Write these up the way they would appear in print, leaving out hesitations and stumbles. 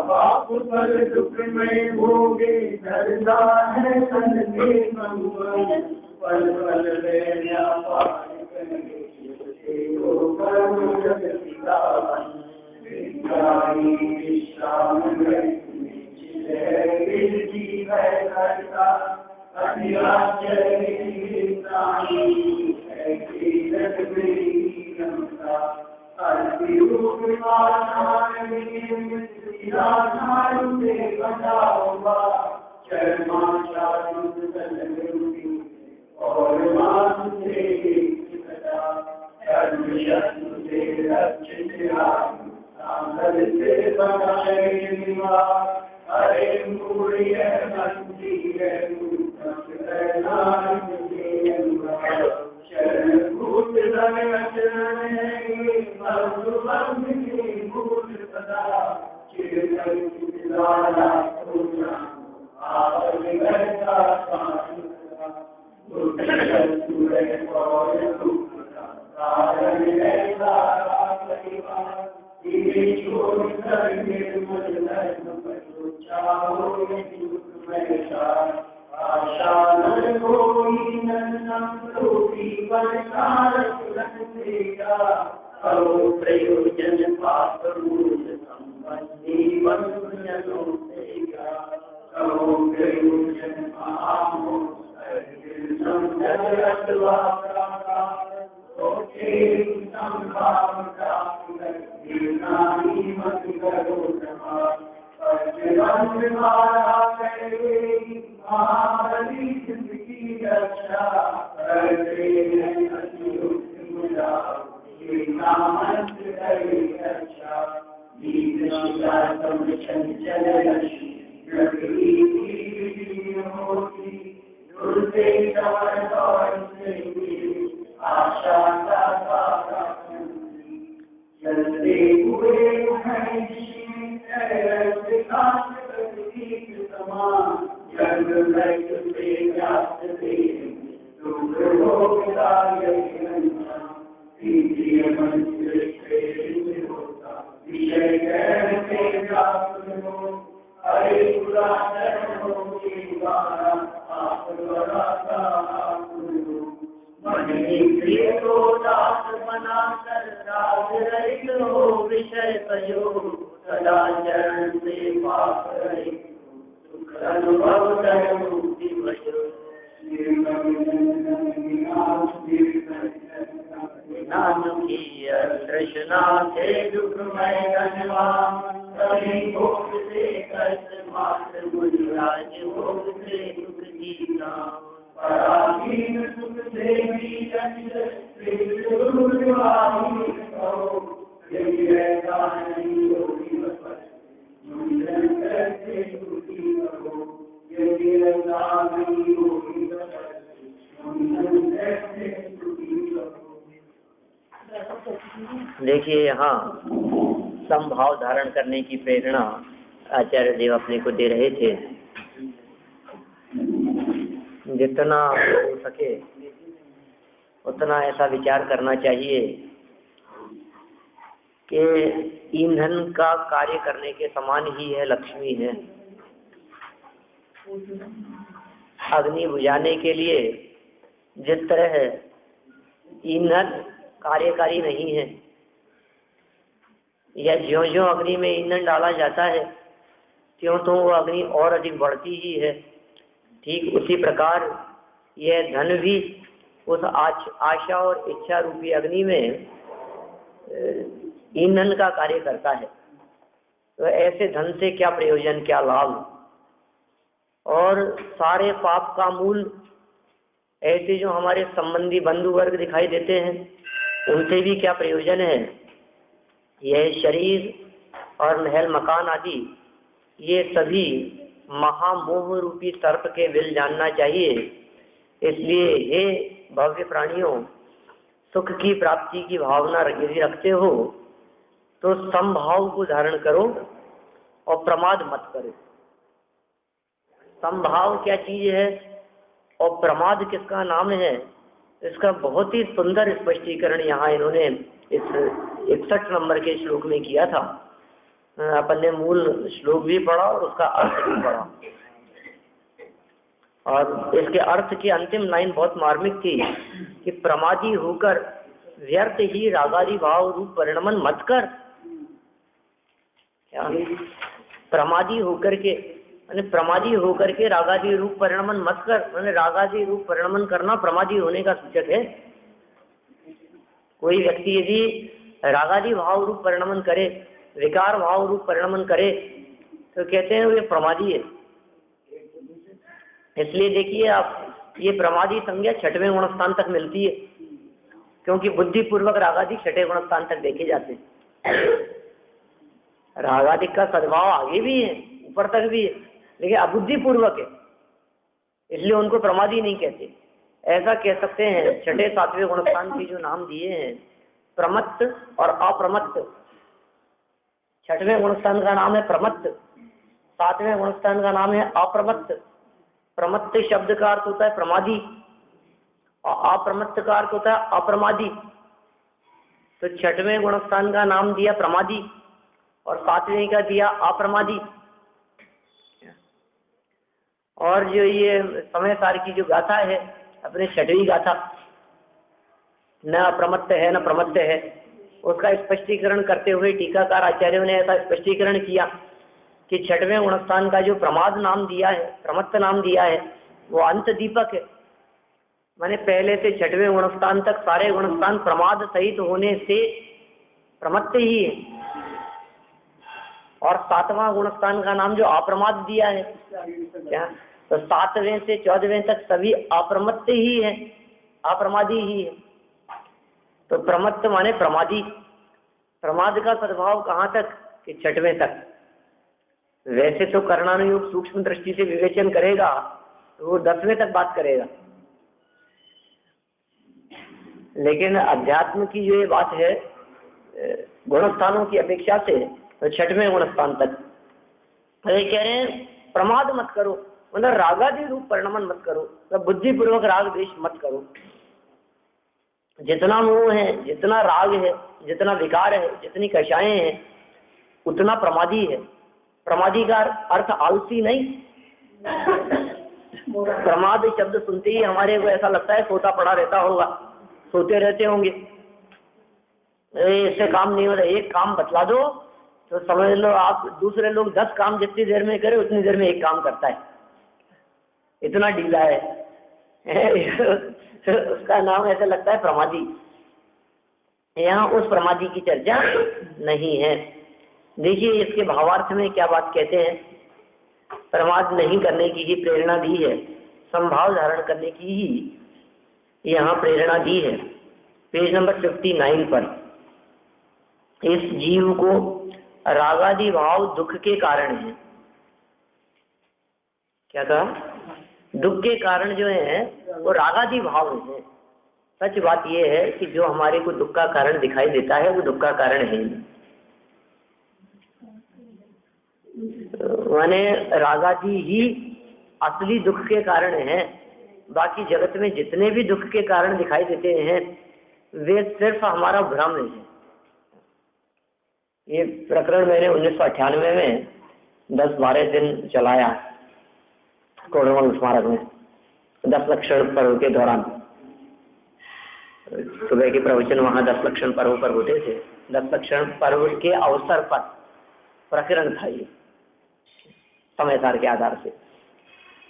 पाप पर दुख में भोगे डरता है सन के मंगल पल पल लेना पाए देखिए, यहाँ समभाव धारण करने की प्रेरणा आचार्य देव अपने को दे रहे थे। जितना हो सके उतना ऐसा विचार करना चाहिए कि ईंधन का कार्य करने के समान ही है, लक्ष्मी है। अग्नि बुझाने के लिए जिस तरह ईंधन कार्यकारी नहीं है, या ज्यों ज्यों अग्नि में ईंधन डाला जाता है त्यों तो वो अग्नि और अधिक बढ़ती ही है, ठीक उसी प्रकार यह धन भी उस आशा और इच्छा रूपी अग्नि में ईंधन का कार्य करता है। तो ऐसे धन से क्या प्रयोजन, क्या लाभ? और सारे पाप का मूल ऐसे जो हमारे संबंधी बंधु वर्ग दिखाई देते हैं, उनसे भी क्या प्रयोजन है? यह शरीर और महल मकान आदि ये सभी महामोह रूपी सर्प के बिल जानना चाहिए। इसलिए हे भव्य प्राणियों, सुख की प्राप्ति की भावना यदि रखते हो तो समभाव को धारण करो और प्रमाद मत करो। समभाव क्या चीज है और प्रमाद किसका नाम है, इसका बहुत ही सुंदर स्पष्टीकरण यहाँ इन्होंने इस 61 नंबर के श्लोक में किया था। अपन ने मूल श्लोक भी पढ़ा और उसका अर्थ भी पढ़ा, और इसके अर्थ की अंतिम लाइन बहुत मार्मिक थी कि प्रमादी होकर व्यर्थ ही रागादि भाव रूप परिणमन मत कर। क्या प्रमादी होकर के, मैंने प्रमादी होकर के रागादि रूप परिणमन मत कर, मैंने रागादि रूप परिणमन करना प्रमादी होने का सूचक है। कोई व्यक्ति यदि रागादि भाव रूप परिणमन करे, विकार भाव रूप परिणमन करे, तो कहते हैं वे प्रमादी है। इसलिए देखिए आप, ये प्रमादी संज्ञा 6वें गुणस्थान तक मिलती है, क्योंकि बुद्धिपूर्वक रागादि 6ठे गुणस्थान तक देखे जाते हैं। रागादिक का सद्भाव आगे भी है, ऊपर तक भी है, लेकिन अबुद्धिपूर्वक है, इसलिए उनको प्रमादी नहीं कहते। ऐसा कह सकते हैं 6ठे 7वें गुणस्थान की जो नाम दिए हैं, प्रमत्त और अप्रमत्त। 6वें गुणस्थान का नाम है प्रमत्त, 7वें गुणस्थान का नाम है अप्रमत्त। प्रमत्त शब्द का अर्थ होता है प्रमादी और अप्रमत्त का अर्थ होता है अप्रमादी। तो 6वें गुणस्थान का नाम दिया प्रमादी और 7वें का दिया अप्रमादी। और जो ये समय सार की जो गाथा है, अपने 6वीं गाथा, न अप्रमत्त है न प्रमत्त है, उसका स्पष्टीकरण करते हुए टीकाकार आचार्यों ने ऐसा स्पष्टीकरण किया कि 6वें गुणस्थान का जो प्रमाद नाम दिया है, प्रमत्त नाम दिया है, वो अंत दीपक है। माने पहले से 6वें गुणस्थान तक सारे गुणस्थान प्रमाद सहित होने से प्रमत्त ही है, और 7वां गुणस्थान का नाम जो अप्रमाद दिया है, क्या, तो 7वें से 14वें तक सभी अप्रमत्त ही है, अप्रमादी ही है। तो प्रमत्त माने प्रमादी। प्रमाद का सद्भाव कहाँ तक, कि 6वें तक। वैसे तो कर्णानुयोग सूक्ष्म दृष्टि से विवेचन करेगा तो वो 10वें तक बात करेगा, लेकिन अध्यात्म की जो ये बात है गुणस्थानों की अपेक्षा से, तो 6वें गुणस्थान तक। तो ये कह रहे हैं प्रमाद मत करो, मतलब रागादि रूप परिणमन मत करो, तो बुद्धिपूर्वक राग द्वेष मत करो। जितना मोह है, जितना राग है, जितना विकार है, जितनी कषाएं हैं, उतना प्रमादी है। प्रमादी का अर्थ आलसी नहीं। प्रमाद शब्द सुनते ही हमारे को ऐसा लगता है सोता पड़ा रहता होगा, सोते रहते होंगे, इससे काम नहीं हो रहा। एक काम बतला दो तो समझ लो आप, दूसरे लोग 10 काम जितनी देर में करे उतनी देर में एक काम करता है, इतना ढीला है। उसका नाम ऐसा लगता है प्रमादी। यहाँ उस प्रमादी की चर्चा नहीं है। देखिए इसके भावार्थ में क्या बात कहते हैं। प्रमाद नहीं करने की ही प्रेरणा दी है, संभाव धारण करने की ही यहाँ प्रेरणा दी है। पेज नंबर 59 पर, इस जीव को रागादि भाव दुख के कारण है। क्या कहा, दुख के कारण जो है वो रागादि भाव है। सच बात यह है कि जो हमारे को दुख का कारण दिखाई देता है वो दुख का कारण है, माने रागादि ही असली दुख के कारण है। बाकी जगत में जितने भी दुख के कारण दिखाई देते हैं वे सिर्फ हमारा भ्रम है। ये प्रकरण मैंने 1998 में 10-12 दिन चलाया कोडमंगल स्मारक में, 10 लक्षण पर्व के दौरान। सुबह के प्रवचन वहाँ 10 लक्षण पर्व पर होते थे। 10 लक्षण पर्व के अवसर पर प्रकरण था ये, समय सार के आधार से।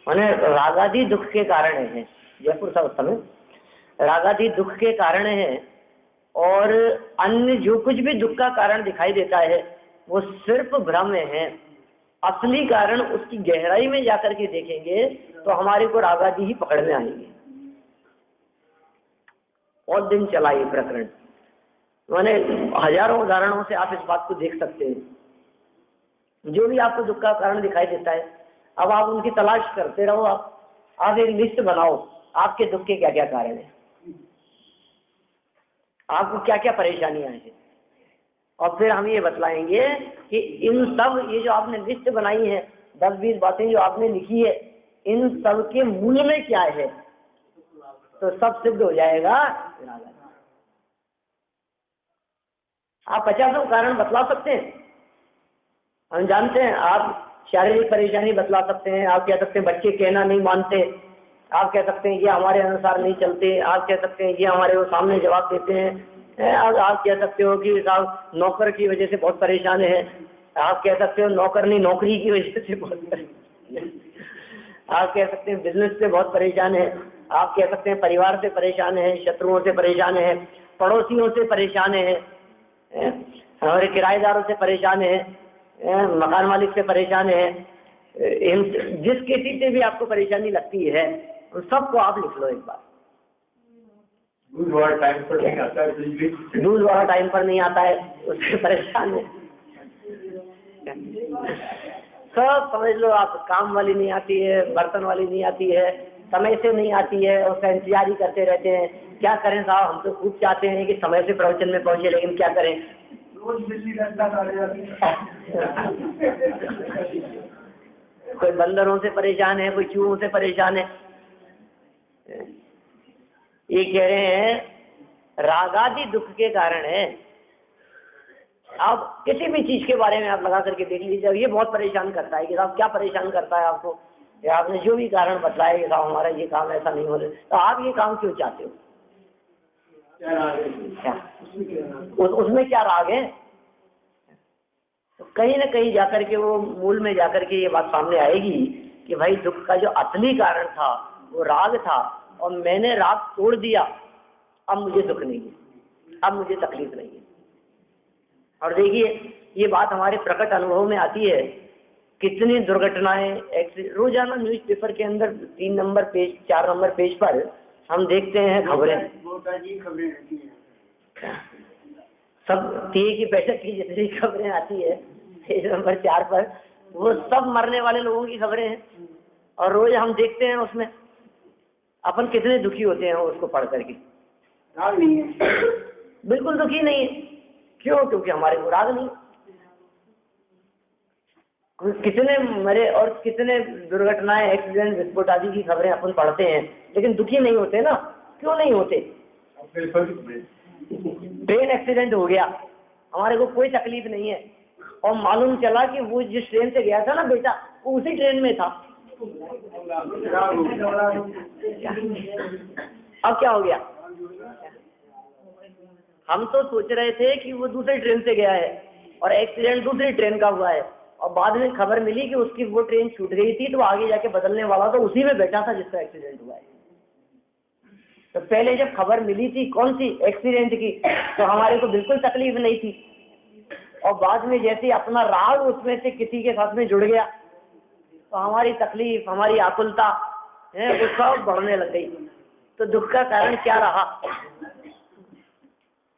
माने रागादि दुख के कारण है, जयपुर सा उस समय रागादि दुख के कारण है, और अन्य जो कुछ भी दुख का कारण दिखाई देता है वो सिर्फ भ्रम है। असली कारण उसकी गहराई में जाकर के देखेंगे तो हमारे को रागादि ही पकड़ में आएंगे। और दिन चला ये प्रकरण, माने हजारों उदाहरणों से आप इस बात को देख सकते हैं। जो भी आपको दुख का कारण दिखाई देता है, अब आप उनकी तलाश करते रहो। आप एक लिस्ट बनाओ, आपके दुख के क्या क्या कारण है, आपको क्या क्या परेशानियां हैं, और फिर हम ये बतलाएंगे कि इन सब, ये जो आपने लिस्ट बनाई है, 10-20 बातें जो आपने लिखी है, इन सब के मूल में क्या है, तो सब सिद्ध हो जाएगा। आप 50 कारण बतला सकते हैं, हम जानते हैं। आप शारीरिक परेशानी बतला सकते हैं, आप कह सकते हैं बच्चे कहना नहीं मानते, आप कह सकते हैं ये हमारे अनुसार नहीं चलते, आप कह सकते हैं ये हमारे वो सामने जवाब देते हैं, आप कह सकते हो कि साहब नौकर की वजह से बहुत परेशान है, आप कह सकते हो नौकर नहीं नौकरी की वजह से बहुत परेशान है, आप कह सकते हैं बिजनेस से बहुत परेशान है, आप कह सकते हैं परिवार से परेशान है, शत्रुओं से परेशान है, पड़ोसियों से परेशान है, हमारे किराएदारों से परेशान है, मकान मालिक से परेशान है, जिस किसी से भी आपको परेशानी लगती है उन सबको आप लिख लो एक बार। दूध वाला टाइम पर नहीं आता है, दूध वाला टाइम पर नहीं आता है, उससे परेशान है। सब समझ लो आप, काम वाली नहीं आती है, बर्तन वाली नहीं आती है, समय से नहीं आती है, उसका इंतजार ही करते रहते हैं। क्या करें साहब, हम तो खूब चाहते हैं कि समय से प्रवचन में पहुंचे, लेकिन क्या करें, रोज बिजली डंडा डाले जाती है। कोई बंदरों से परेशान है, कोई चूहों से परेशान है। ये कह रहे हैं रागादि दुख के कारण है। आप किसी भी चीज के बारे में आप लगा करके देख लीजिए, ये बहुत परेशान करता है कि साहब क्या परेशान करता है आपको, या आपने जो भी कारण बताया कि साहब हमारा ये काम ऐसा नहीं हो रहा, तो आप ये काम क्यों चाहते हो, क्या उसमें क्या राग है। तो कहीं ना कहीं जाकर के वो मूल में जाकर के ये बात सामने आएगी कि भाई दुख का जो असली कारण था वो राग था, और मैंने राग तोड़ दिया, अब मुझे दुख नहीं है, अब मुझे तकलीफ नहीं है। और देखिए ये बात हमारे प्रकट अनुभव में आती है। कितनी दुर्घटनाएं रोजाना न्यूज़पेपर के अंदर 3 नंबर पेज 4 नंबर पेज पर हम देखते हैं खबरें, सब 3 की 65 की जितनी खबरें आती है पेज नंबर 4 पर, वो सब मरने वाले लोगों की खबरें हैं। और रोज हम देखते हैं उसमें अपन कितने दुखी होते हैं उसको पढ़ करके। राग नहीं है, बिल्कुल दुखी नहीं है। क्यों? क्योंकि हमारे को राग नहीं। कितने मरे और कितने दुर्घटनाएं, एक्सीडेंट, विस्फोट आदि की खबरें अपन पढ़ते हैं, लेकिन दुखी नहीं होते ना। क्यों नहीं होते? ट्रेन एक्सीडेंट हो गया, हमारे को कोई तकलीफ नहीं है, और मालूम चला कि वो जिस ट्रेन से गया था ना बेटा, वो उसी ट्रेन में था। अब क्या हो गया? हम तो सोच रहे थे कि वो दूसरी ट्रेन से गया है और एक्सीडेंट दूसरी ट्रेन का हुआ है, और बाद में खबर मिली कि उसकी वो ट्रेन छूट गई थी, तो आगे जाके बदलने वाला तो उसी में बैठा था जिसका एक्सीडेंट हुआ है। तो पहले जब खबर मिली थी कौन सी, एक्सीडेंट की, तो हमारे को बिल्कुल तकलीफ नहीं थी, और बाद में जैसे अपना राग उसमें से किसी के साथ में जुड़ गया तो हमारी तकलीफ, हमारी आकुलता है वो सब बढ़ने लग गई। तो दुख का कारण क्या रहा?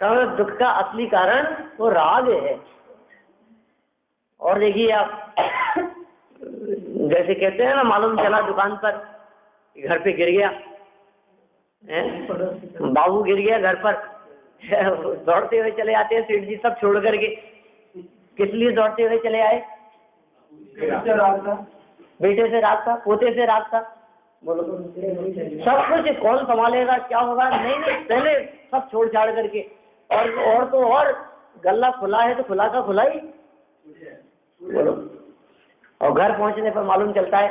कारण दुख का असली कारण वो राग है। और देखिए आप जैसे कहते हैं ना, मालूम चला दुकान पर, घर पे गिर गया, बाबू गिर गया घर पर, दौड़ते हुए चले आते हैं सेठ जी सब छोड़ करके। किस लिए दौड़ते हुए चले आए? बेटे से राग था, पोते से राग था, बोलो सब कुछ कौन संभालेगा, क्या होगा? नहीं नहीं, पहले सब छोड़ छाड़ करके, और तो और गल्ला खुला है तो खुला का खुला ही, बोलो। और घर पहुंचने पर मालूम चलता है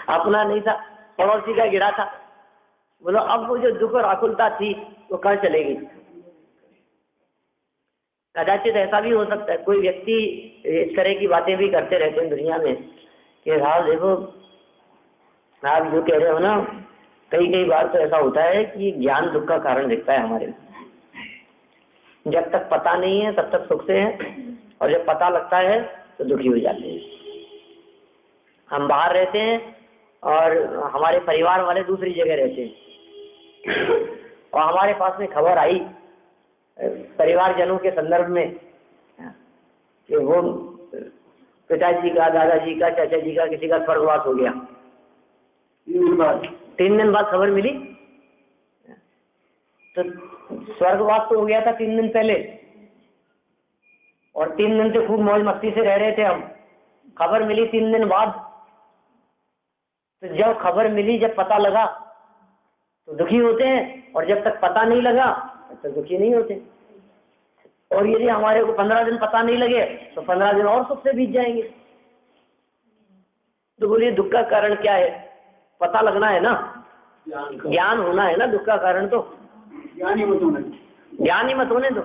अपना नहीं था, पड़ोसी का गिरा था। बोलो अब वो जो दुख और आकुलता थी वो कहाँ चलेगी? कदाचित ऐसा भी हो सकता है कोई व्यक्ति इस तरह की बातें भी करते रहते हैं दुनिया में कि हाँ देखो आप जो कह रहे हो ना, कई बार तो ऐसा होता है कि ज्ञान दुख का कारण दिखता है हमारे। जब तक पता नहीं है तब तक सुख से है, और जब पता लगता है तो दुखी हो जाते हैं। हम बाहर रहते हैं और हमारे परिवार वाले दूसरी जगह रहते हैं, और हमारे पास में खबर आई परिवारजनों के संदर्भ में कि वो पिताजी का, दादाजी का, चाचा जी का किसी का स्वर्गवास हो गया। 3 दिन बाद खबर मिली। तो स्वर्गवास तो हो गया था 3 दिन पहले, और 3 दिन से खूब मौज मस्ती से रह रहे थे हम। खबर मिली 3 दिन बाद तो जब खबर मिली, जब पता लगा तो दुखी होते हैं, और जब तक पता नहीं लगा तब तक दुखी नहीं होते। और यदि हमारे को 15 दिन पता नहीं लगे तो 15 दिन और सुख से बीत जाएंगे। तो बोलिए दुख का कारण क्या है? पता लगना है ना, ज्ञान होना है ना दुख का कारण। तो ज्ञान ही मत होने दो।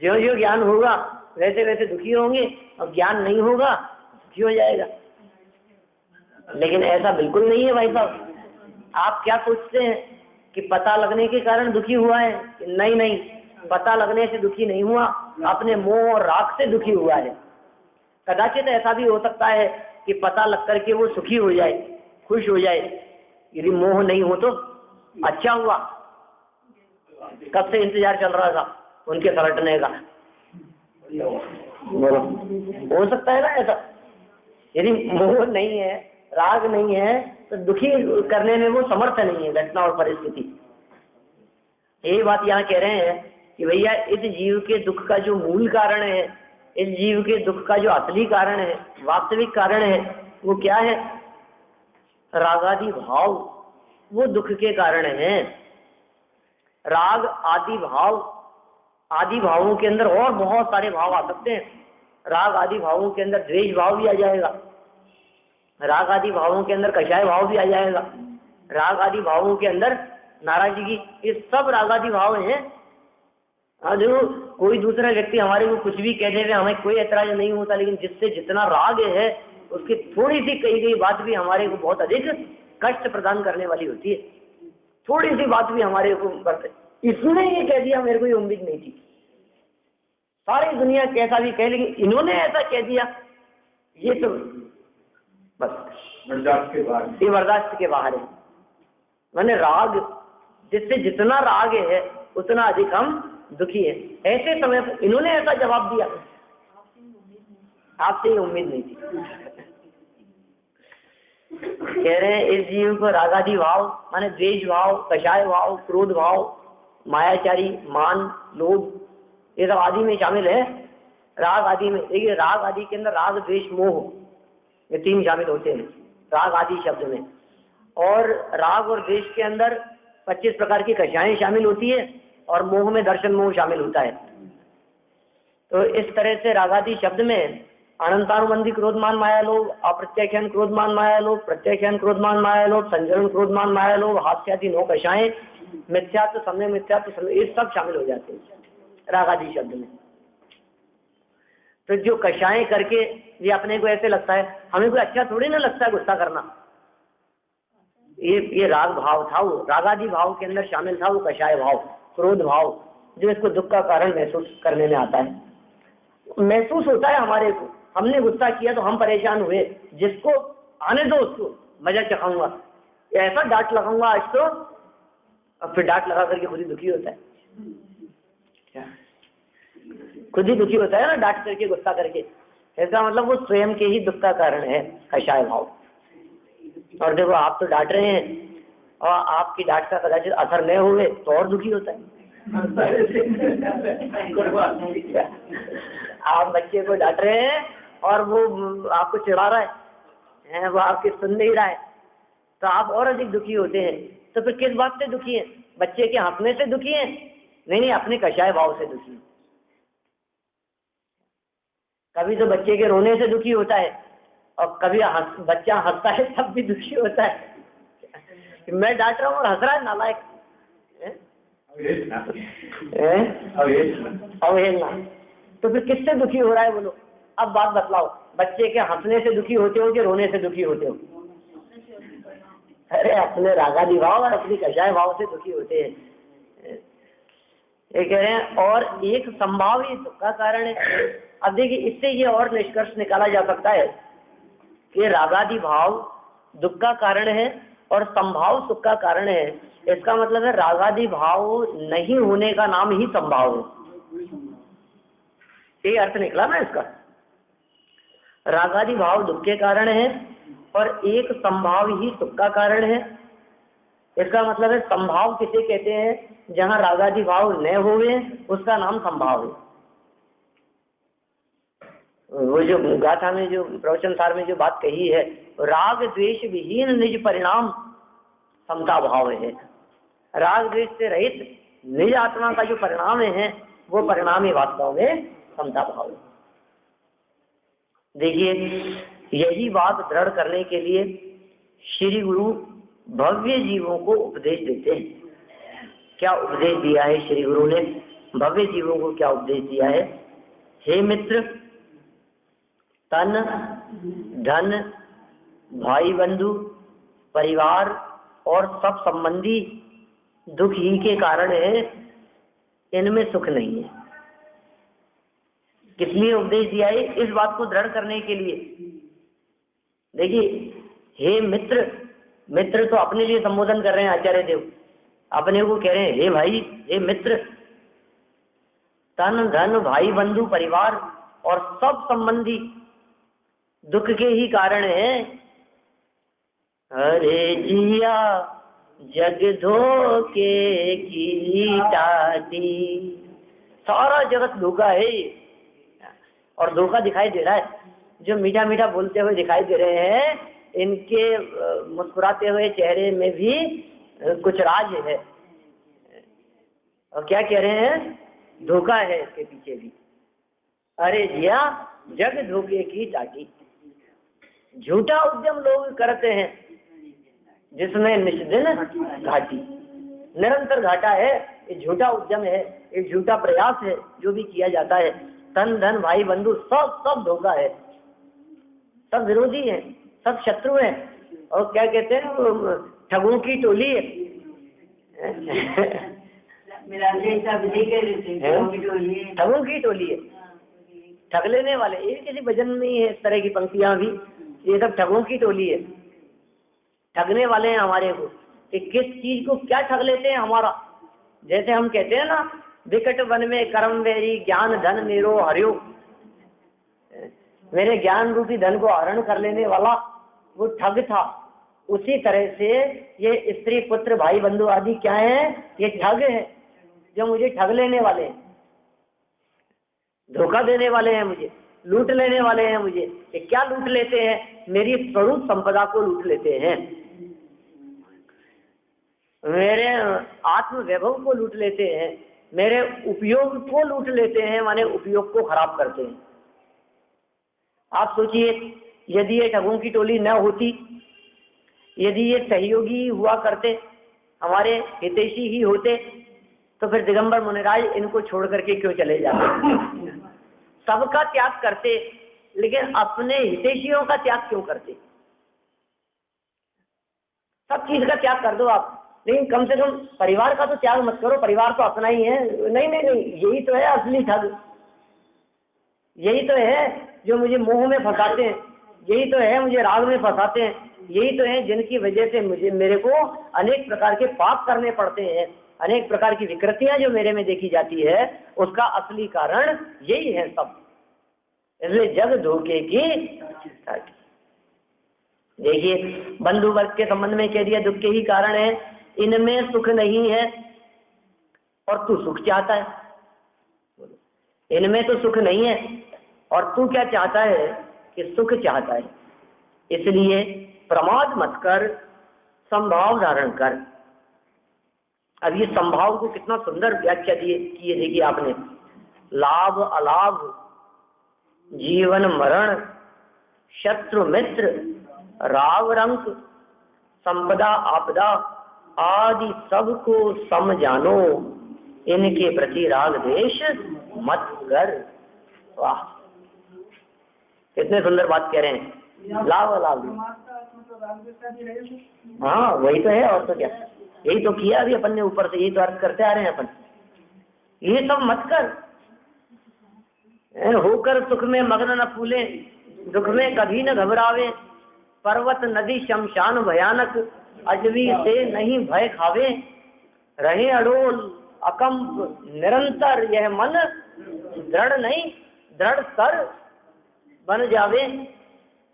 ज्यो ज्यो ज्ञान होगा वैसे वैसे दुखी होंगे, और ज्ञान नहीं होगा दुखी हो जाएगा। लेकिन ऐसा बिल्कुल नहीं है भाई साहब। आप क्या सोचते हैं कि पता लगने के कारण दुखी हुआ है? नहीं नहीं, पता लगने से दुखी नहीं हुआ, अपने मोह और राग से दुखी हुआ है। कदाचित ऐसा भी हो सकता है कि पता लग करके वो सुखी हो जाए, खुश हो जाए। यदि मोह नहीं हो तो अच्छा हुआ, कब से इंतजार चल रहा था उनके पलटने का। बोलो, हो सकता है ना ऐसा? यदि मोह नहीं है, राग नहीं है, तो दुखी करने में वो समर्थ नहीं है घटना और परिस्थिति। यही बात यहाँ कह रहे हैं कि भैया इस जीव के दुख का जो मूल कारण है, इस जीव के दुख का जो असली कारण है, वास्तविक कारण है, वो क्या है? रागादि भाव, वो दुख के कारण है। राग आदि भाव, आदि भावों के अंदर और बहुत सारे भाव आ सकते हैं। राग आदि भावों के अंदर द्वेष भाव भी आ जाएगा, राग आदि भावों के अंदर कषाय भाव भी आ जाएगा, राग आदि भावों के अंदर नाराजगी की, ये सब राग आदि भाव हैं। जो कोई दूसरा व्यक्ति हमारे को कुछ भी कह दे, हमें कोई ऐतराज नहीं होता, लेकिन जिससे जितना राग है उसकी थोड़ी सी कही गई बात भी हमारे को बहुत अधिक कष्ट प्रदान करने वाली होती है। थोड़ी सी बात भी हमारे को करते, इसने ये कह दिया, मेरे को ये उम्मीद नहीं थी। सारी दुनिया कैसा भी कह, लेकिन इन्होंने ऐसा कह दिया, ये तो बस बर्दाश्त के बाहर, ये बर्दाश्त के बाहर है। मैंने राग, जिससे जितना राग है उतना अधिक हम दुखी है। ऐसे समय पर इन्होंने ऐसा जवाब दिया, आपसे ये उम्मीद नहीं थी। कह रहे हैं इस जीव को रागादि भाव माने द्वेष भाव, कषाय भाव, क्रोध भाव, मायाचारी, मान, लोभ, ये सब आदि में शामिल है। राग आदि में देखिए, राग आदि के अंदर राग, द्वेष, मोह, ये तीन शामिल होते हैं राग आदि शब्द में। और राग और द्वेष के अंदर 25 प्रकार की कषाएं शामिल होती है, और मोह में दर्शन मोह शामिल होता है। तो इस तरह से रागादि शब्द में अनंतानुबंधी क्रोधमान माया लोभ, अप्रत्यक्षण क्रोधमान माया लोभ, प्रत्यक्षण क्रोधमान माया लोभ, संजरण क्रोधमान माया लोभ, हास्यादि 9 कषाएं, मिथ्यात्व, सम्यक मिथ्यात्व, ये सब शामिल हो जाते हैं रागादि शब्द में। तो जो कषाएं करके ये अपने को ऐसे लगता है, हमें कोई अच्छा थोड़ी ना लगता है गुस्सा करना, ये राग भाव था, वो रागादि भाव के अंदर शामिल था वो कषाय भाव, क्रोध भाव, जो इसको दुख का कारण महसूस करने में आता है। महसूस होता है हमारे को, हमने गुस्सा किया तो हम परेशान हुए, जिसको आने दो उसको मजा चखाऊंगा, ऐसा डांट लगाऊंगा आज तो, अब फिर डांट लगा करके खुद ही दुखी होता है, खुद ही दुखी होता है ना डांट करके, गुस्सा करके। इसका मतलब वो स्वयं के ही दुख का कारण है कषाय भाव। और देखो आप तो डांट रहे हैं, और आपकी डांट का कदाचित असर न हुए तो और दुखी होता है। आप बच्चे को डांट रहे हैं और वो आपको चिढ़ा रहा है, वो आपकी सुन नहीं रहा है, तो आप और अधिक दुखी होते हैं। तो फिर किस बात से दुखी हैं? बच्चे के हंसने से दुखी हैं? नहीं, अपने कषाय भाव से दुखी हैं। कभी तो बच्चे के रोने से दुखी होता है, और कभी बच्चा हंसता है तब भी दुखी होता है। मैं डांट रहा हूँ और हंस रहा है, नालायक, अवहेलना। तो फिर किससे दुखी हो रहा है बोलो? अब बात बतलाओ, बच्चे के हंसने से दुखी होते हो कि रोने से दुखी होते हो? अरे अपने रागादि भाव और अपनी कषाय भाव से दुखी होते हैं। ये कह रहे हैं और एक संभाव ही दुख का कारण है। अब देखिए, इससे ये और निष्कर्ष निकाला जा सकता है कि रागादि भाव दुख का कारण है और संभाव सुख का कारण है। इसका मतलब है रागादि भाव नहीं होने का नाम ही संभाव है। ये अर्थ निकला ना इसका। रागादि भाव दुख के कारण है और एक संभाव ही सुख का कारण है। इसका मतलब है संभाव किसे कहते हैं? जहां रागादि भाव न होवे उसका नाम संभाव है। वो जो गाथा में जो प्रवचन सार में जो बात कही है, राग द्वेष विहीन निज परिणाम समता भाव है। राग द्वेष से रहित निज आत्मा का जो परिणाम है वो परिणाम ही वास्तव में समता भाव है। देखिए, यही बात दृढ़ करने के लिए श्री गुरु भव्य जीवों को उपदेश देते हैं। क्या उपदेश दिया है श्री गुरु ने? भव्य जीवों को क्या उपदेश दिया है? हे मित्र, तन धन भाई बंधु परिवार और सब संबंधी दुख ही के कारण है, इनमें सुख नहीं है। किस लिए उपदेश दिया है? इस बात को दृढ़ करने के लिए। देखिए, हे मित्र, मित्र तो अपने लिए संबोधन कर रहे हैं आचार्य देव, अपने को कह रहे हैं हे भाई, हे मित्र। तन धन भाई बंधु परिवार और सब संबंधी दुख के ही कारण है। अरे जिया जग धोखे की टाटी, सारा जगत धोखा है और धोखा दिखाई दे रहा है। जो मीठा मीठा बोलते हुए दिखाई दे रहे हैं, इनके मुस्कुराते हुए चेहरे में भी कुछ राज है। और क्या कह रहे हैं? धोखा है इसके पीछे भी। अरे जिया जग धोखे की टाटी, झूठा उद्यम लोग करते हैं जिसमें निष्दिन घाटी, निरंतर घाटा है। ये झूठा उद्यम है, ये झूठा प्रयास है जो भी किया जाता है। तन धन भाई बंधु सब धोखा है, सब विरोधी है, सब शत्रु है। और क्या कहते हैं? ठगों की टोली है। ठगों की टोली है, ठग लेने वाले। ये किसी भजन में ही है इस तरह की पंक्तियां भी, ये सब ठगों की टोली है। ठगने वाले हैं हमारे को कि किस चीज को क्या ठग लेते हैं हमारा। जैसे हम कहते हैं ना, विकट वन में कर्म वेरी ज्ञान धन मेरो हरियो, मेरे ज्ञान रूपी धन को हरण कर लेने वाला वो ठग था। उसी तरह से ये स्त्री पुत्र भाई बंधु आदि क्या है? ये ठग है, जो मुझे ठग लेने वाले हैं, धोखा देने वाले हैं, मुझे लूट लेने वाले हैं। मुझे ये क्या लूट लेते हैं? मेरी स्वरूप संपदा को लूट लेते हैं, मेरे आत्म वैभव को लूट लेते हैं, मेरे उपयोग को लूट लेते हैं, माने उपयोग को खराब करते हैं। आप सोचिए, यदि ये ठगों की टोली न होती, यदि ये सहयोगी हुआ करते, हमारे हितैषी ही होते, तो फिर दिगंबर मुनिराज इनको छोड़ करके क्यों चले जाते? सबका त्याग करते, लेकिन अपने हितैषियों का त्याग क्यों करते? सब चीज का त्याग कर दो आप, लेकिन कम से कम परिवार का तो त्याग मत करो। परिवार तो अपना ही है। नहीं नहीं नहीं, यही तो है असली ठग, यही तो है जो मुझे मोह में फंसाते हैं, यही तो है मुझे राग में फंसाते हैं, यही तो है जिनकी वजह से मेरे को अनेक प्रकार के पाप करने पड़ते हैं, अनेक प्रकार की विकृतियां जो मेरे में देखी जाती है, उसका असली कारण यही है सब। इसलिए जग धोखे की। देखिए, बंधु वर्ग के संबंध में कह दिया दुख के ही कारण है, इनमें सुख नहीं है और तू सुख चाहता है। इनमें तो सुख नहीं है और तू क्या चाहता है? कि सुख चाहता है। इसलिए प्रमाद मत कर, संभाव धारण कर। अब ये संभाव को कितना सुंदर व्याख्या किए देखिए आपने। लाभ अलाभ, जीवन मरण, शत्रु मित्र, राग रंक, संपदा आपदा आदि सबको समझानो, इनके प्रति राग द्वेष मत कर। वाह, कितने सुंदर बात कह रहे हैं। लाभ अलाभ, हाँ वही तो है, और तो क्या, यही तो किया अभी अपन ने ऊपर से, यही तो अर्थ करते आ रहे हैं अपन। ये सब मत कर, होकर सुख में मग्न न फूले, दुख में कभी न घबरावे, पर्वत नदी शमशान भयानक, अजवी से नहीं भय खावे, रहे अडोल अकंप निरंतर, यह मन दृढ़ नहीं दृढ़ कर बन जावे।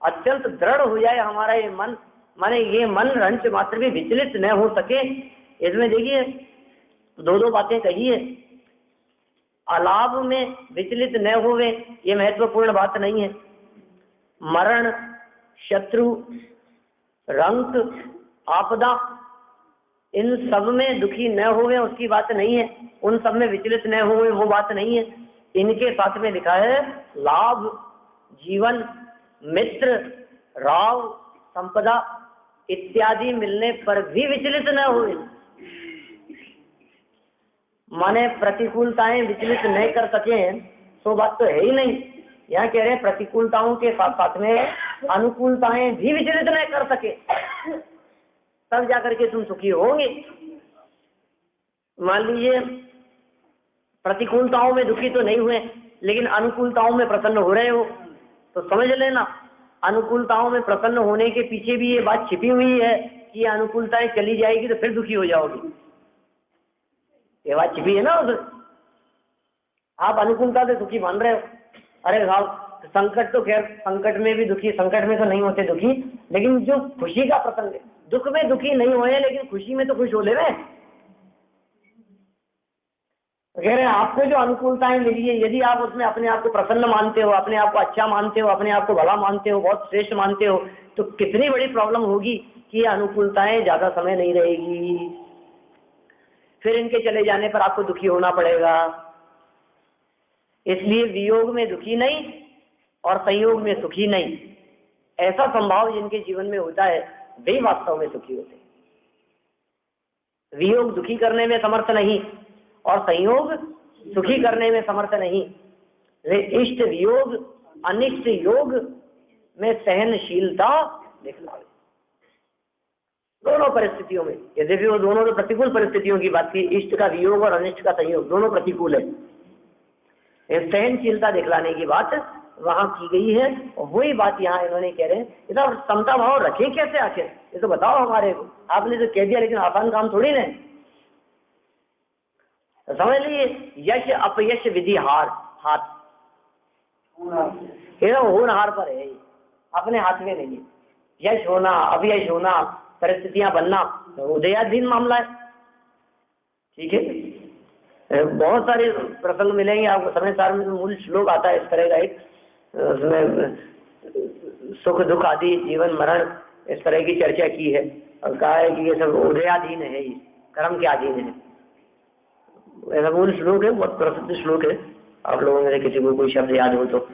अत्यंत दृढ़ हो जाए हमारा ये मन, माने ये मन रंच मात्र भी विचलित न हो सके। इसमें देखिए दो बातें कही है। अलाभ में विचलित न होवे, ये महत्वपूर्ण बात नहीं है। मरण, शत्रु, रंक, आपदा, इन सब में दुखी न होवे उसकी बात नहीं है, उन सब में विचलित न होवे वो बात नहीं है। इनके साथ में लिखा है लाभ, जीवन, मित्र, राव, संपदा इत्यादि मिलने पर भी विचलित न हुए। माने प्रतिकूलताएं विचलित नहीं कर सके तो बात तो है ही नहीं। यहाँ कह रहे हैं प्रतिकूलताओं के साथ साथ में अनुकूलताएं भी विचलित नहीं कर सके, तब जाकर के तुम सुखी होंगे। मान लीजिए प्रतिकूलताओं में दुखी तो नहीं हुए, लेकिन अनुकूलताओं में प्रसन्न हो रहे हो, तो समझ लेना अनुकूलताओं में प्रसन्न होने के पीछे भी ये बात छिपी हुई है कि ये अनुकूलताएं चली जाएगी तो फिर दुखी हो जाओगे। ये बात छिपी है ना उधर। आप अनुकूलता से दुखी मान रहे हो, अरे साहब संकट तो खैर संकट में भी दुखी, संकट में तो नहीं होते दुखी, लेकिन जो खुशी का प्रसंग है, दुख में दुखी नहीं हुए लेकिन खुशी में तो खुश हो ले रहे। कह रहे हैं आपको जो अनुकूलताएं मिली है, यदि आप उसमें अपने आप को प्रसन्न मानते हो, अपने आप को अच्छा मानते हो, अपने आप को भला मानते हो, बहुत श्रेष्ठ मानते हो, तो कितनी बड़ी प्रॉब्लम होगी कि ये अनुकूलताएं ज्यादा समय नहीं रहेगी, फिर इनके चले जाने पर आपको दुखी होना पड़ेगा। इसलिए वियोग में दुखी नहीं और संयोग में सुखी नहीं, ऐसा संभाव जिनके जीवन में होता है वे वास्तव में सुखी होते हैं। वियोग दुखी करने में समर्थ नहीं और संयोग सुखी करने में समर्थ नहीं। वे इष्ट वियोग अनिष्ट योग में सहनशीलता दिखलावे। दोनों परिस्थितियों में, यद्यपि वो दोनों तो प्रतिकूल परिस्थितियों की बात की, इष्ट का वियोग और अनिष्ट का संयोग दोनों प्रतिकूल है, सहनशीलता दिखलाने की बात वहां की गई है। और वही बात यहाँ इन्होंने कह रहे हैं, इतना समता भाव रखे कैसे आखिर, ये तो बताओ हमारे को। आपने तो कह दिया लेकिन आसान काम थोड़ी ना। तो समझ लीजिए यश अपयश विधि हार हाथ, होनहार पर है, अपने हाथ में नहीं है। यश होना अपयश होना परिस्थितियां बनना तो उदयाधीन मामला है। ठीक है, बहुत सारे प्रसंग मिलेंगे आपको। समय सार में मूल श्लोक आता है इस तरह का एक, उसमें सुख दुख आदि जीवन मरण इस तरह की चर्चा की है और कहा है कि ये सब उदयाधीन है, ये कर्म के अधीन है। ऐसा मूल श्लोक है, बहुत प्रसिद्ध श्लोक है। आप लोगों में से किसी को कोई शब्द याद हो तो।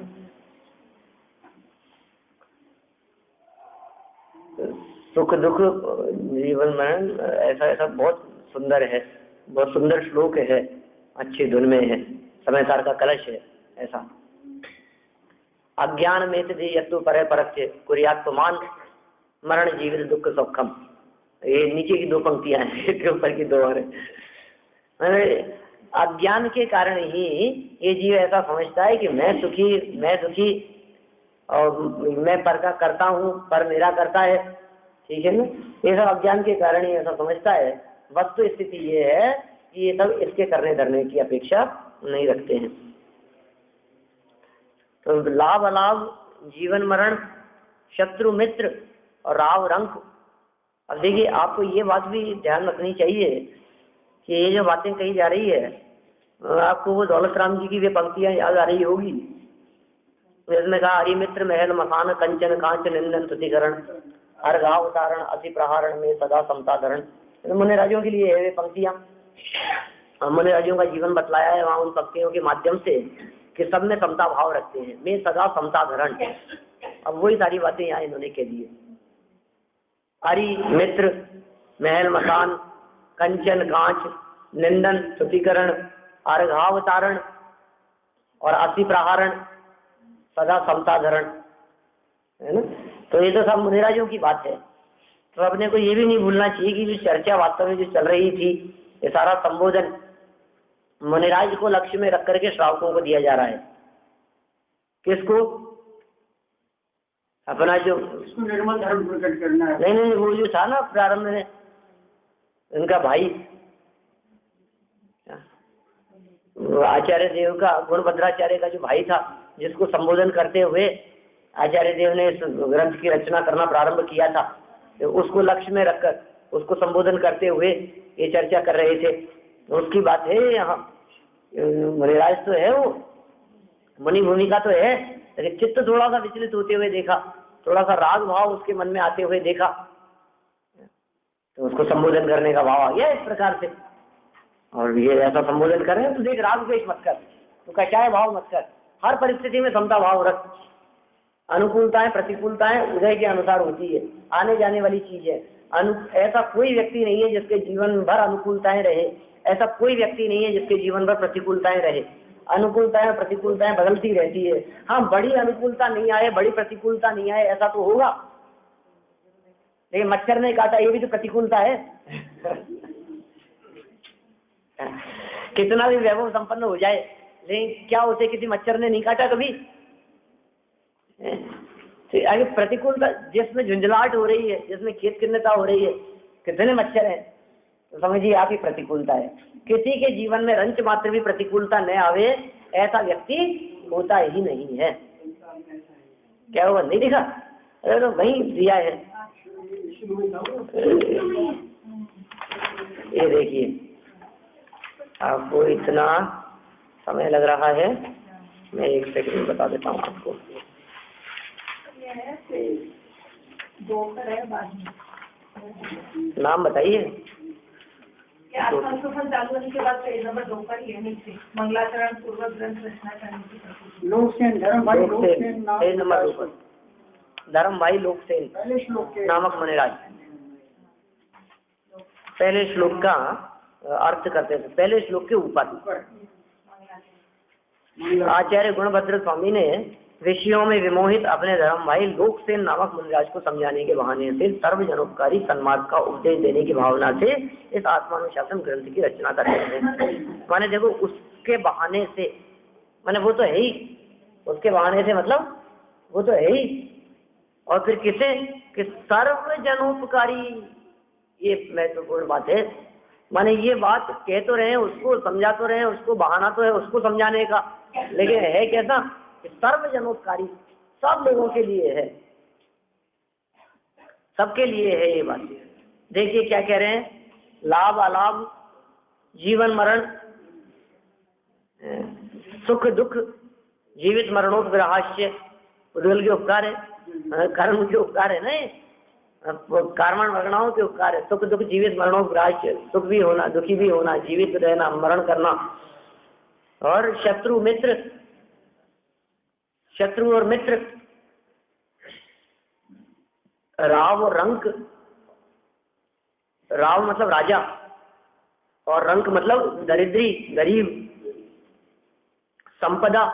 सुख दुख जीवन मरण ऐसा ऐसा बहुत सुंदर है, बहुत सुंदर श्लोक है, अच्छी धुन में है, समय सार का कलश है ऐसा। अज्ञान में यत्तु परे परस्य कुर्यात् पुमान मरण जीवित दुख सौखम। ये नीचे की दो पंक्तियां हैं, इसके ऊपर की दो और। अज्ञान के कारण ही ये जीव ऐसा समझता है कि मैं सुखी और मैं पर का करता हूँ, पर मेरा करता है। ठीक है ना, ये सब अज्ञान के कारण ही ऐसा समझता है। वस्तु स्थिति ये है कि ये सब इसके करने धरने की अपेक्षा नहीं रखते हैं। तो लाभ अलाभ, जीवन मरण, शत्रु मित्र और राव रंक। अब देखिए आपको ये बात भी ध्यान रखनी चाहिए कि ये जो बातें कही जा रही है, आपको वो दौलत राम जी की वे पंक्तियां याद आ रही होगी जिसमें कहा हरि मित्र महल मकान कंचन कांच निंदन तुतिकरण हर घाव उतारण अति प्रहारण में सदा समता धरण। मुनि राजियों के लिए वे पंक्तियां, मुनि राजियों का जीवन बतलाया है वहाँ उन पंक्तियों के माध्यम से कि सब में समता भाव रखते हैं, मैं सदा समता धरण। अब वही सारी बातें यहाँ इन्होंने कह दी है। हरि मित्र महल मकान कंचन कांच निंदन स्तुतिकरण अर्घावतारण और अति प्रहारण सदा समता धरण, है ना। तो ये तो सब मुनिराजों की बात है। तो अपने को ये भी नहीं भूलना चाहिए कि जो चर्चा वास्तव में जो चल रही थी, ये सारा संबोधन मुनिराज को लक्ष्य में रख करके श्रावकों को दिया जा रहा है। किसको? अपना जो निर्मल धर्म प्रकट करना है। नहीं, वो जो था ना प्रारंभ में उनका भाई आचार्य देव का, गुणभद्राचार्य का जो भाई था, जिसको संबोधन करते हुए आचार्य देव ने इस ग्रंथ की रचना करना प्रारंभ किया था, तो उसको लक्ष्य में रखकर उसको संबोधन करते हुए ये चर्चा कर रहे थे। तो उसकी बात है यहाँ मुनिराज तो है, वो मुनि भूमिका तो है, लेकिन चित्त थोड़ा सा विचलित होते हुए देखा, थोड़ा सा राग भाव उसके मन में आते हुए देखा, तो उसको संबोधन करने का भाव आ गया इस प्रकार से। और ये ऐसा संबोधन कर रहे हैं तो देख, राग द्वेष मत कर, तो कचाए भाव मत कर, हर परिस्थिति में समता भाव रख। अनुकूलताएं प्रतिकूलताएं उदय के अनुसार होती है, आने जाने वाली चीज है। ऐसा कोई व्यक्ति नहीं है जिसके जीवन भर अनुकूलताएं रहे, ऐसा कोई व्यक्ति नहीं है जिसके जीवन भर प्रतिकूलताएं रहे। अनुकूलताएं प्रतिकूलताएं बदलती रहती है। हाँ, बड़ी अनुकूलता नहीं आए, बड़ी प्रतिकूलता नहीं आए, ऐसा तो होगा, लेकिन मच्छर ने काटा, ये भी तो प्रतिकूलता है। कितना भी वैभव संपन्न हो जाए, लेकिन क्या उसे किसी मच्छर ने नहीं काटा कभी? तो आगे प्रतिकूलता, जिसमें झुंझलाहट हो रही है, जिसमें खेत खिन्नता हो रही है, कितने मच्छर हैं, तो समझिए आप ही प्रतिकूलता है। किसी के जीवन में रंच मात्र भी प्रतिकूलता न आवे, ऐसा व्यक्ति होता ही नहीं है। क्या हुआ, नहीं दिखा? अरे तो वही दिया है, ये देखिए। आपको इतना समय लग रहा है, मैं 1 सेकंड में बता देता हूँ आपको। नाम बताइए। चालू होने के बाद पेज नंबर 2 पर ही है नीचे, मंगलाचरण पूर्वक ग्रंथ रचना करने लोकसेन, धर्म भाई लोकसेन, पेज नंबर 2 पर धर्म भाई लोकसेन नामक मुनिराज। पहले श्लोक का अर्थ करते थे, पहले श्लोक के ऊपर आचार्य गुणभद्र स्वामी ने विषयों में विमोहित अपने धर्म भाई लोकसेन नामक मुनिराज को समझाने के बहाने से सर्वजनोपकारी सन्मार्ग का उपदेश देने की भावना से इस आत्मानुशासन ग्रंथ की रचना करते हैं। माने देखो, उसके बहाने से, माने वो तो है ही, उसके बहाने से मतलब वो तो है ही, और फिर किसे कि सर्वजनोपकारी, ये महत्वपूर्ण बात है। माने ये बात कह तो रहे हैं, उसको समझा तो रहे हैं, उसको बहाना तो है उसको समझाने का, लेकिन है कैसा, सर्वजनोपकारी, सब लोगों के लिए है, सबके लिए है ये बात। देखिए क्या कह रहे हैं, लाभ अलाभ, जीवन मरण, सुख दुख, जीवित मरणोपग्रहाश्य, उद्गल के उपकार है, कर्म के उपकार है, नहीं कर्मण वर्गणाओं के उपकार है। सुख दुख जीवित मरणोपग्रहाश्य, सुख भी होना, दुखी भी होना, जीवित रहना, मरण करना। और शत्रु मित्र, शत्रु और मित्र, राव और रंक, राव मतलब राजा और रंक मतलब दरिद्री गरीब, संपदा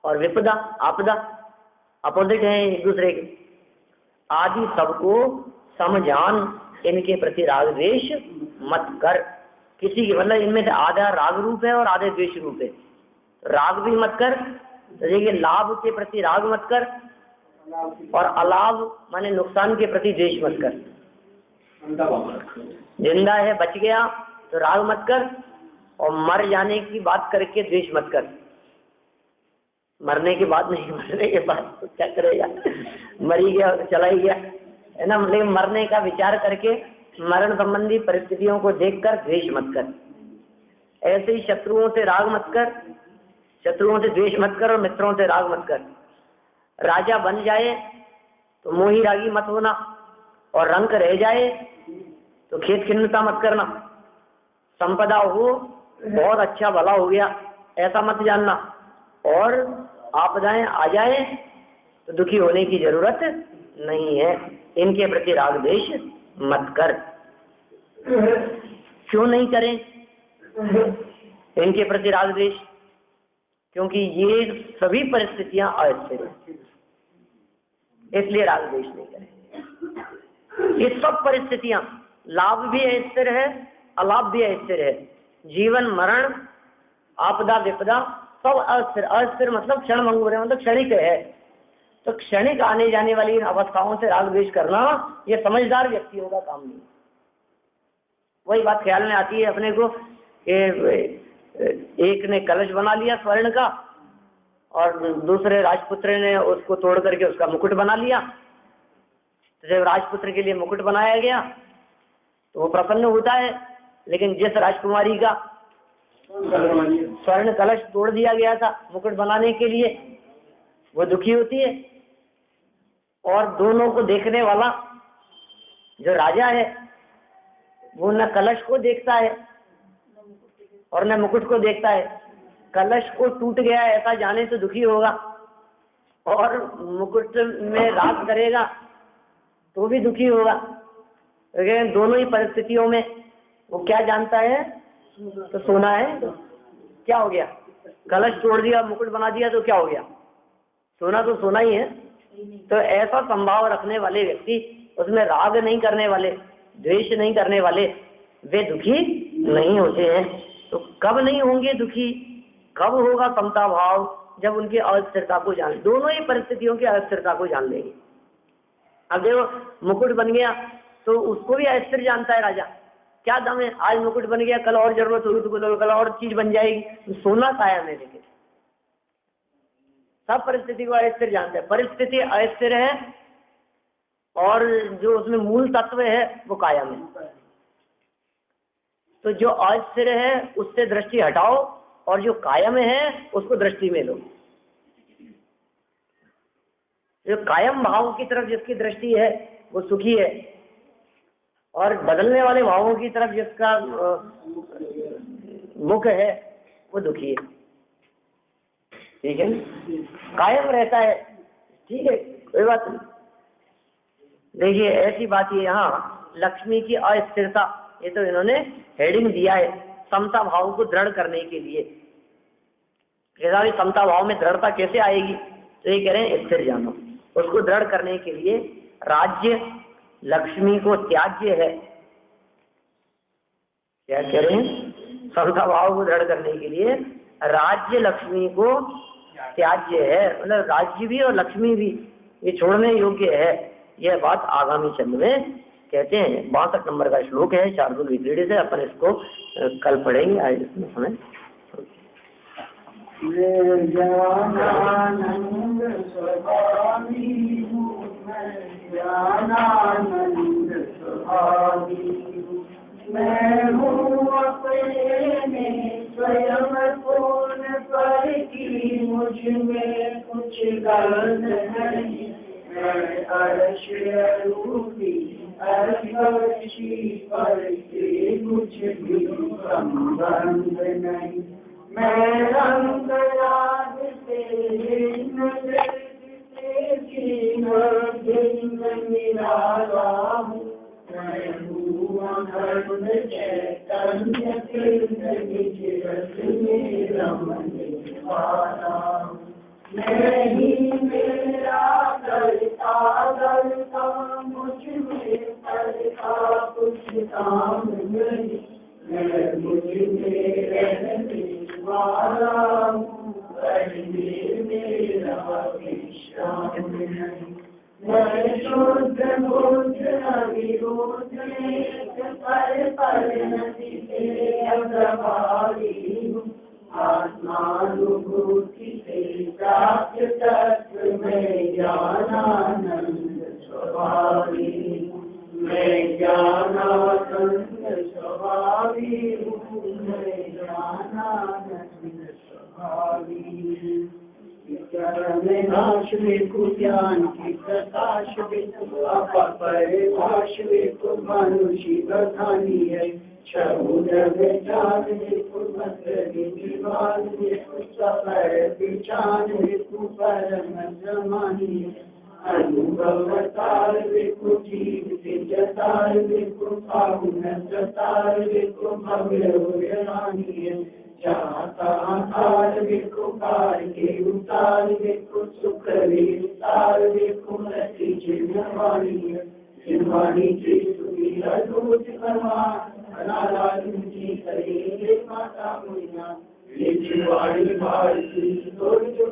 और विपदा आपदा, अपोजिट है एक दूसरे के। आदि सबको समझान, इनके प्रति राग द्वेष मत कर। किसी के मतलब इनमें से आधा राग रूप है और आधे द्वेष रूप है। राग भी मत कर, देखिए लाभ के प्रति राग मत कर, और अलाभ माने नुकसान के प्रति द्वेष मत कर। जिंदा है बच गया तो राग मत कर, और मर जाने की बात करके द्वेष मत कर। मरने की बात नहीं, मरने के बाद तो क्या करेगा, मर ही गया तो चला ही गया है ना। लेकिन मरने का विचार करके, मरण संबंधी परिस्थितियों को देखकर द्वेष मत कर। ऐसे ही शत्रुओं से राग मत कर, शत्रुओं से द्वेष मत कर, और मित्रों से राग मत कर। राजा बन जाए तो मोही रागी मत होना, और रंक रह जाए तो खेत खिन्नता मत करना। संपदा हो बहुत अच्छा भला हो गया ऐसा मत जानना, और आपदाएं आ जाए तो दुखी होने की जरूरत नहीं है। इनके प्रति राग द्वेष मत कर। क्यों नहीं करें इनके प्रति राग द्वेष? क्योंकि ये सभी परिस्थितियां अस्थिर हैं, इसलिए राग द्वेष नहीं करें। ये सब परिस्थितियां, लाभ भी अस्थिर है, अलाभ भी अस्थिर है, जीवन मरण आपदा विपदा सब अस्थिर। अस्थिर मतलब क्षण भंगुर है, मतलब क्षणिक है। तो क्षणिक आने जाने वाली इन अवस्थाओं से राग द्वेष करना ये समझदार व्यक्तियों का काम नहीं। वही बात ख्याल में आती है अपने को, एक ने कलश बना लिया स्वर्ण का, और दूसरे राजपुत्र ने उसको तोड़ करके उसका मुकुट बना लिया। तो जब राजपुत्र के लिए मुकुट बनाया गया तो वो प्रसन्न होता है, लेकिन जिस राजकुमारी का स्वर्ण कलश तोड़ दिया गया था मुकुट बनाने के लिए, वो दुखी होती है। और दोनों को देखने वाला जो राजा है वो न कलश को देखता है और न मुकुट को देखता है। कलश को टूट गया ऐसा जाने तो दुखी होगा, और मुकुट में राग करेगा तो भी दुखी होगा। लेकिन दोनों ही परिस्थितियों में वो क्या जानता है, तो सोना है तो क्या हो गया, कलश तोड़ दिया मुकुट बना दिया तो क्या हो गया, सोना तो सोना ही है। तो ऐसा संभाव रखने वाले व्यक्ति, उसमें राग नहीं करने वाले, द्वेष नहीं करने वाले, वे दुखी नहीं होते हैं। तो कब नहीं होंगे दुखी, कब होगा समता भाव, जब उनकी अस्थिरता को जान, दोनों ही परिस्थितियों की अस्थिरता को जान लेंगे। अब देखो मुकुट बन गया तो उसको भी अस्थिर जानता है राजा, क्या दम है, आज मुकुट बन गया कल और जरूरत होगी तो कल और चीज बन जाएगी, सोना कायम है। लेकिन सब परिस्थिति को अस्थिर जानते हैं, परिस्थिति अस्थिर है और जो उसमें मूल तत्व है वो कायम है। तो जो अस्थिर है उससे दृष्टि हटाओ और जो कायम है उसको दृष्टि में लो। जो कायम भाव की तरफ जिसकी दृष्टि है वो सुखी है, और बदलने वाले भावों की तरफ जिसका मुख है वो दुखी है। ठीक है, कायम रहता है, ठीक है, कोई बात नहीं। देखिए ऐसी बात है यहाँ लक्ष्मी की अस्थिरता, ये तो इन्होंने हेडिंग दिया है समता भाव को दृढ़ करने के लिए। जैसा भी समता भाव में दृढ़ता कैसे आएगी, तो ये कह रहे हैं स्थिर जानो। उसको दृढ़ करने के लिए राज्य लक्ष्मी को त्याज्य है। क्या कह रहे हैं, समता भाव को दृढ़ करने के लिए राज्य लक्ष्मी को त्याज्य है, मतलब राज्य भी और लक्ष्मी भी ये छोड़ने योग्य है। यह बात आगामी चंद में कहते हैं। 62 नंबर का श्लोक है शार्दुल विक्रीडे से, अपन इसको कल पढ़ेंगे। आज इसमें समय ज्ञानानंद स्वभावी ज्ञानानंद स्वभावी मैं हूँ अपने में स्वयं पूर्ण पर की मुझ में कुछ गलत नहीं। मैं अर्श रूपी अर्शी पर से कुछ भी संबंध नहीं। मैं रंग राग से निराला हूँ। मैं हूँ अखंड चैतन्य निज रस में रमने वाला हूँ। मैं ही मेरा करता करता मुझ में करता कुछ काम नहीं। मैं मुझ में रहने वाला हूँ, मेरा विश्राम नहीं। मैं शुद्ध बुद्ध अविरोध पर नदी से प्रभावी हूँ। आत्मानुभूति से प्राप्त तत्व में ज्ञानानंद स्वभावी हूँ। मैं ज्ञानानंद स्वभावी हूँ। मैं ज्ञानानंद स्वभावी हूँ। नाश को ज्ञान की प्रकाश परिभाष को मनुष्य बधानी है। विचार विचार परम समानी अनुभवतार विकु जीव जतार विकु पाहुन जतार विकु भव्य रानी चाहता विकुकार के उतार विकु सुख वितार विकु मति जिन्वाणी जिन्वाणी की सुखी अद्भुत जी करे माता मुनिया ये जिन्वाणी भारती तो जो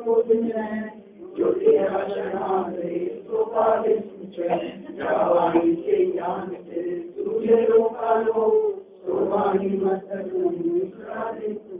जो तेरा शरण रे तो पाले जवानी से ज्ञान से तुझे रोका लो तो वाणी मत मुस्कुरा दे तू।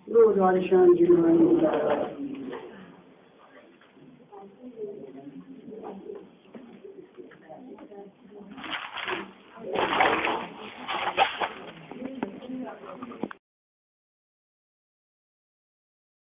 रोज वाली शान जी